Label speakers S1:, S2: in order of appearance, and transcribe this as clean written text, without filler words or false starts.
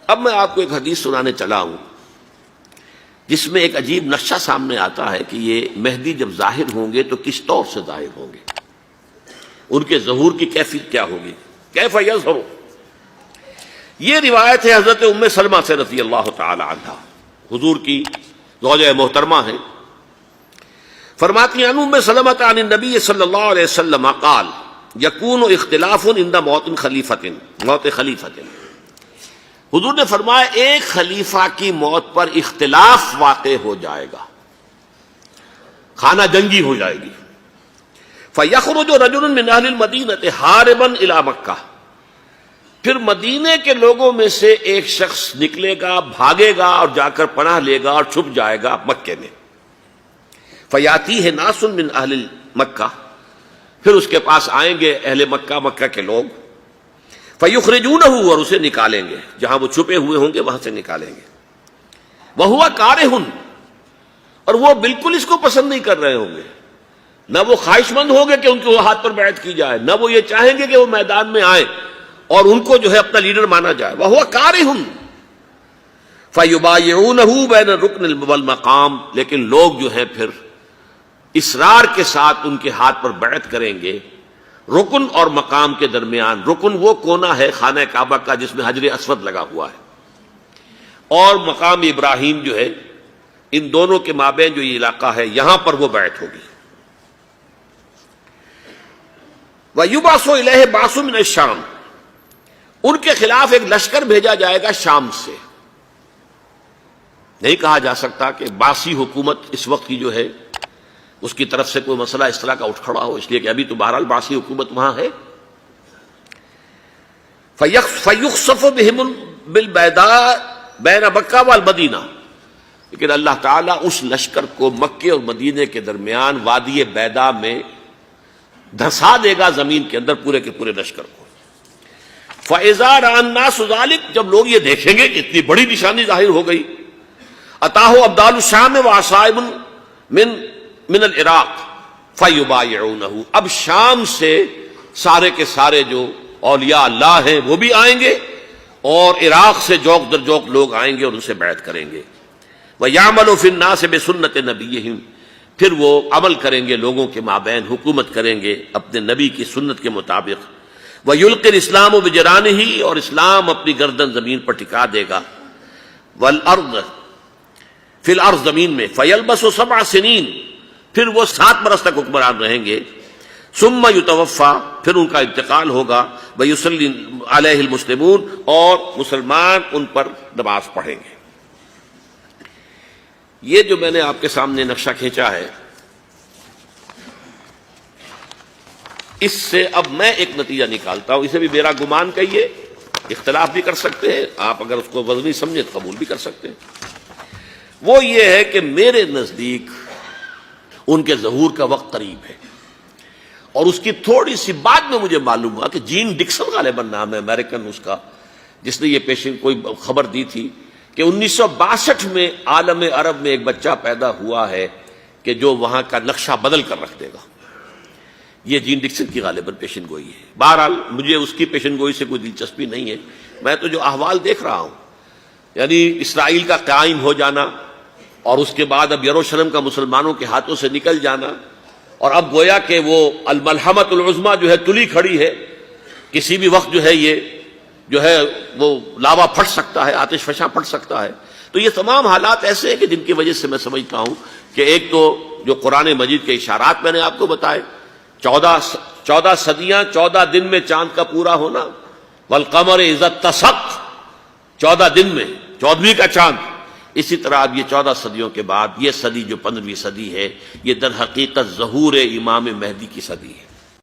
S1: اب میں آپ کو ایک حدیث سنانے چلا ہوں جس میں ایک عجیب نقشہ سامنے آتا ہے کہ یہ مہدی جب ظاہر ہوں گے تو کس طور سے ظاہر ہوں گے، ان کے ظہور کی کیفیت کیا ہوگی، کیف یظہر۔ یہ روایت ہے حضرت ام سلمہ سے رضی اللہ تعالی عنہا، حضور کی زوجہ محترمہ ہیں، فرماتی ہیں ام سلمہ عن النبی صلی اللہ علیہ وسلم قال یکون اختلاف عند موت خلیفۃ، موت خلیفۃ، حضور نے فرمایا ایک خلیفہ کی موت پر اختلاف واقع ہو جائے گا، خانہ جنگی ہو جائے گی۔ فَيَخْرُجُ رَجُلٌ مِّنْ أَهْلِ الْمَدِينَةِ حَارِبًا إِلَىٰ مَكَّةَ، پھر مدینے کے لوگوں میں سے ایک شخص نکلے گا، بھاگے گا اور جا کر پناہ لے گا اور چھپ جائے گا مکے میں۔ فَيَأْتِيهِ نَاسٌ مِّنْ أَهْلِ مَكَّةِ، پھر اس کے پاس آئیں گے اہل مکہ، مکہ کے لوگ، فَيُخْرِجُونَهُ، اور اسے نکالیں گے، جہاں وہ چھپے ہوئے ہوں گے وہاں سے نکالیں گے۔ وَهُوَ كَارِهٌ، اور وہ بالکل اس کو پسند نہیں کر رہے ہوں گے، نہ وہ خواہش مند ہوں گے کہ ان کے ہاتھ پر بیعت کی جائے، نہ وہ یہ چاہیں گے کہ وہ میدان میں آئیں اور ان کو جو ہے اپنا لیڈر مانا جائے۔ وَهُوَ كَارِهٌ فَيُبَايِعُونَهُ بَيْنَ الرُّكْنِ وَالْمَقَامِ، لیکن لوگ جو ہے پھر اصرار کے ساتھ ان کے ہاتھ پر بیعت کریں گے رکن اور مقام کے درمیان۔ رکن وہ کونا ہے خانہ کعبہ کا جس میں حجر اسود لگا ہوا ہے، اور مقام ابراہیم جو ہے، ان دونوں کے مابین جو یہ علاقہ ہے یہاں پر وہ بیعت ہوگی۔ وَيُبْعَثُ إِلَيْهِ بَعْثٌ مِّنَ الشَّامِ، ان کے خلاف ایک لشکر بھیجا جائے گا شام سے۔ نہیں کہا جا سکتا کہ باسی حکومت اس وقت کی جو ہے اس کی طرف سے کوئی مسئلہ اس طرح کا اٹھ کھڑا ہو، اس لیے کہ ابھی تو بہرحال باسی حکومت وہاں ہے۔ فَيُخْسَفُ بِهِمُ بِالْبَيْضَاءِ بَيْنَ مَكَّةَ وَالْمَدِينَةِ، لیکن اللہ تعالیٰ اس لشکر کو مکے اور مدینے کے درمیان وادی بیضاء میں دھسا دے گا، زمین کے اندر پورے کے پورے لشکر کو۔ فَإِذَا رَأَى النَّاسُ ذَلِكَ، جب لوگ یہ دیکھیں گے کہ اتنی بڑی نشانی ظاہر ہو گئی، أَتَاهُ أَبْدَالُ الشَّامِ وَعَصَائِبٌ من العراق فَيُبَايِعُونَهُ، اب شام سے سارے کے سارے جو اولیاء اللہ ہیں وہ بھی آئیں گے، اور عراق سے جوک در جوک لوگ آئیں گے اور ان سے بیعت کریں گے۔ وَيَعْمَلُ فِي النَّاسِ بِسُنَّةِ نَبِيِّهِمْ، پھر وہ عمل کریں گے لوگوں کے مابین، حکومت کریں گے اپنے نبی کی سنت کے مطابق۔ وَيُلْقِي الْإِسْلَامُ بِجَرَانِهِ، اور اسلام اپنی گردن زمین پر ٹکا دے گا۔ وَالْأَرْض فِي الْأَرْض، زمین میں۔ فَيَلْبَسُ 7 سنین، پھر وہ 7 برس تک حکمران رہیں گے۔ ثم یتوفا، پھر ان کا انتقال ہوگا۔ ویصلی علیہ المسلمون، اور مسلمان ان پر نماز پڑھیں گے۔ یہ جو میں نے آپ کے سامنے نقشہ کھینچا ہے، اس سے اب میں ایک نتیجہ نکالتا ہوں، اسے بھی میرا گمان کہیے، اختلاف بھی کر سکتے ہیں آپ، اگر اس کو وزنی سمجھے تو قبول بھی کر سکتے ہیں۔ وہ یہ ہے کہ میرے نزدیک ان کے ظہور کا وقت قریب ہے، اور اس کی تھوڑی سی بعد میں مجھے معلوم ہوا کہ جین ڈکسن غالباً نام ہے امریکن اس کا، جس نے یہ پیشن کوئی خبر دی تھی کہ 1962 میں عالم عرب میں ایک بچہ پیدا ہوا ہے کہ جو وہاں کا نقشہ بدل کر رکھ دے گا۔ یہ جین ڈکسن کی غالباً پیشن گوئی ہے۔ بہرحال مجھے اس کی پیشن گوئی سے کوئی دلچسپی نہیں ہے، میں تو جو احوال دیکھ رہا ہوں، یعنی اسرائیل کا قائم ہو جانا، اور اس کے بعد اب یروشلم کا مسلمانوں کے ہاتھوں سے نکل جانا، اور اب گویا کہ وہ الملحمۃ العظمیٰ جو ہے تلی کھڑی ہے، کسی بھی وقت جو ہے یہ جو ہے وہ لاوا پھٹ سکتا ہے، آتش فشاں پھٹ سکتا ہے۔ تو یہ تمام حالات ایسے ہیں کہ جن کی وجہ سے میں سمجھتا ہوں کہ ایک تو جو قرآن مجید کے اشارات میں نے آپ کو بتائے، 14 صدیاں 14 دن میں چاند کا پورا ہونا، والقمر اذا اتسق، 14 دن میں 14ویں کا چاند۔ اسی طرح اب یہ 14 صدیوں کے بعد یہ صدی جو 15ویں صدی ہے، یہ در حقیقت ظہور امام مہدی کی صدی ہے۔